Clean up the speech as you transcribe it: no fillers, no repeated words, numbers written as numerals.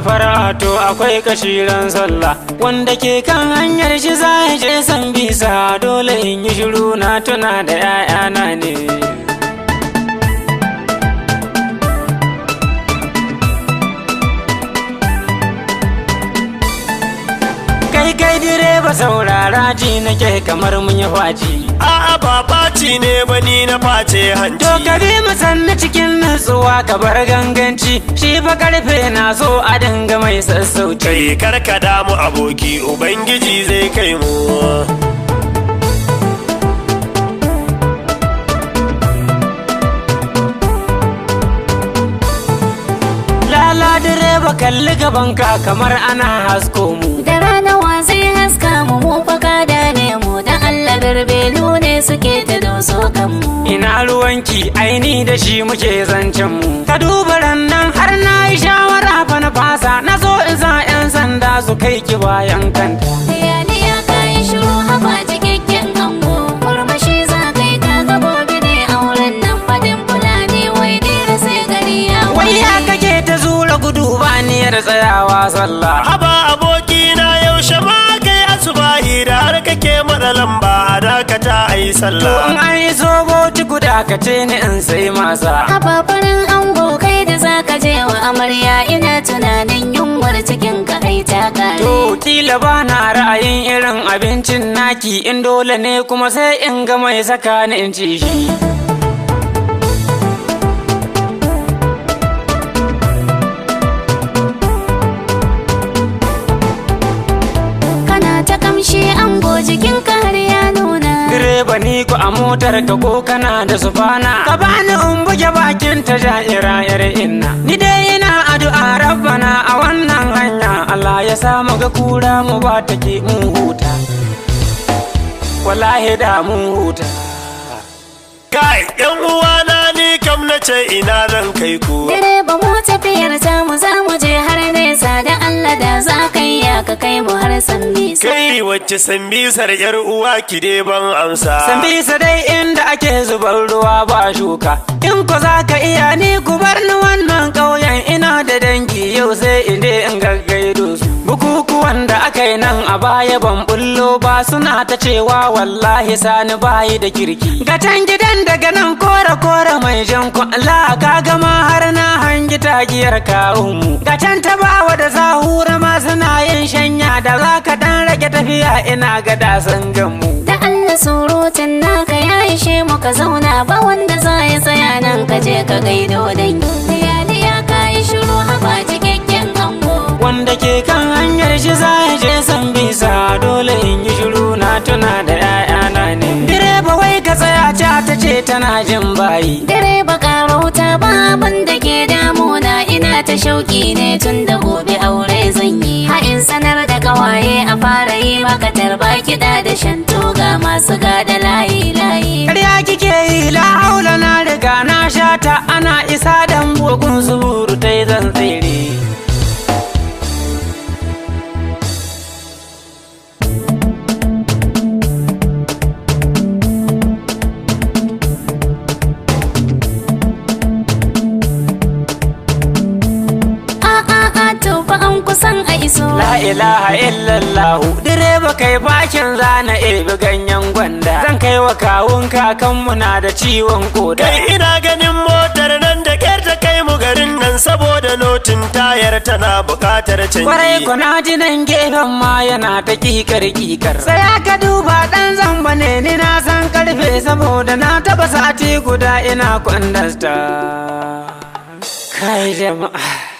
gafara to akwai kashiran sallah. Wanda ke kan hanyar shi za ya je Sambisa, dole in yi shiru na tuna da 'ya'yana ne. Kai direba saurara ji nake kamar mun yi faci. A'a ba faci ne ba ni na face hanci. To ka bi mu sannu cikin nutsuwa ka bar ganganci. Shi fa karfe na so a dinga mai sassauci. Kai karka damu aboki, Ubangiji zai kai mu. Lala direba kalli gabanka kamar ana hasko mu. Da rana wa zai haska mu fa kada ne mu, dan Allah garbelu ne suke ta doso kanmu. Ina ruwanki aini da shi muke zancen mu. Ka duba rannan har na yi shawara fa na fasa, na so in sa 'yan sanda su kai ki bayan kanta. Yani ya kai shiru haba cikakken kango, murmushi za kai ta ga gobe ne auren nan fadin fulani wai dira sai gari ya Wai ya kake ta zura gudu ba niyar tsayawa sallah. Haba abokina yaushe ma kai asubahi da har kake matsa lamba dakata ayi sallah. In an yi soboci guda ka ce ni in sai masa. Haba farin ango kai da zaka je wa amarya, ina tunanin yunwar cikin ka ai ta kare. To kila ba na ra'ayin irin abincin naki, in dole ne kuma sai in ga mai saka ni in ci shi. Ta kamshi ango jikin ka har ya nuna. Direba ni ku a motar ka ko kana da sufana, ka bani in buge bakin ta ja'ira yar inna. Ni dai ina addu'a rabbana a wannan hanya, Allah ya sa mu ga kura mu ba take mun huta. Wallahi da mun huta. Kai yan uwana ni kam na ce ina zan kai ku. Direba mu tafiyar ta mu za mu je har nesa, da Allah da za ka yi ka kai mu har Sambisa. Kai wacce Sambisar yar uwa ki dai ban amsa. Sambisa dai inda ake zubar ruwa ba shuka. In ko za ka iya ni ku bar ni wannan ƙauyen, ina da dangi yau sai in je in gaggaido su. Bukukuwan da aka yi nan a baya ban bullo ba, suna ta cewa wallahi sani bayi da kirki. Ga can gidan daga nan kore mai jan kwalla, ka gama har na hangi tagiyar kawunmu. Ga can ta bawa da zahura ma suna yin shanya, da za ka dan rage tafiya ina ga dasan ganmu. Da Allah surutun naka ya ishe mu ka zauna, ba wanda za ya tsaya nan ka je ka gaido dangi. Ya kai shiru haba cikakken ango. Wanda ke kan hanyar shi za ya je Sambisa, dole in yi shiru na tuna da 'ya'yana ne. Direba wai ka tsaya ta ce tana jin bayi. Direba karauta ba abin da ke damuna, ina ta shauki ne tun da gobe aure zan yi. Ha'in sanar da kawaye a fara yi maka tarba kiɗa da shanto ga masu gada layi. Karya kike yi la haula na riga na shata, ana isa dan bugun zuburu ta yi zan tsere. kusan a iso. La ilaha illallahu, direba kai bakin zana ebi ganyen gwanda. Zan kai wa kawun kakanmu na da ciwon koda. Kai ina ganin motar nan da ƙyar ta kai mu garin nan, saboda notin tayar tana buƙatar canji. Kwarai kuna ji nan gefen ma yana ta kikar. Sai aka duba ɗan zamba ne, ni na san karfe saboda na taba sati guda ina kwandasta. Kai jama'a.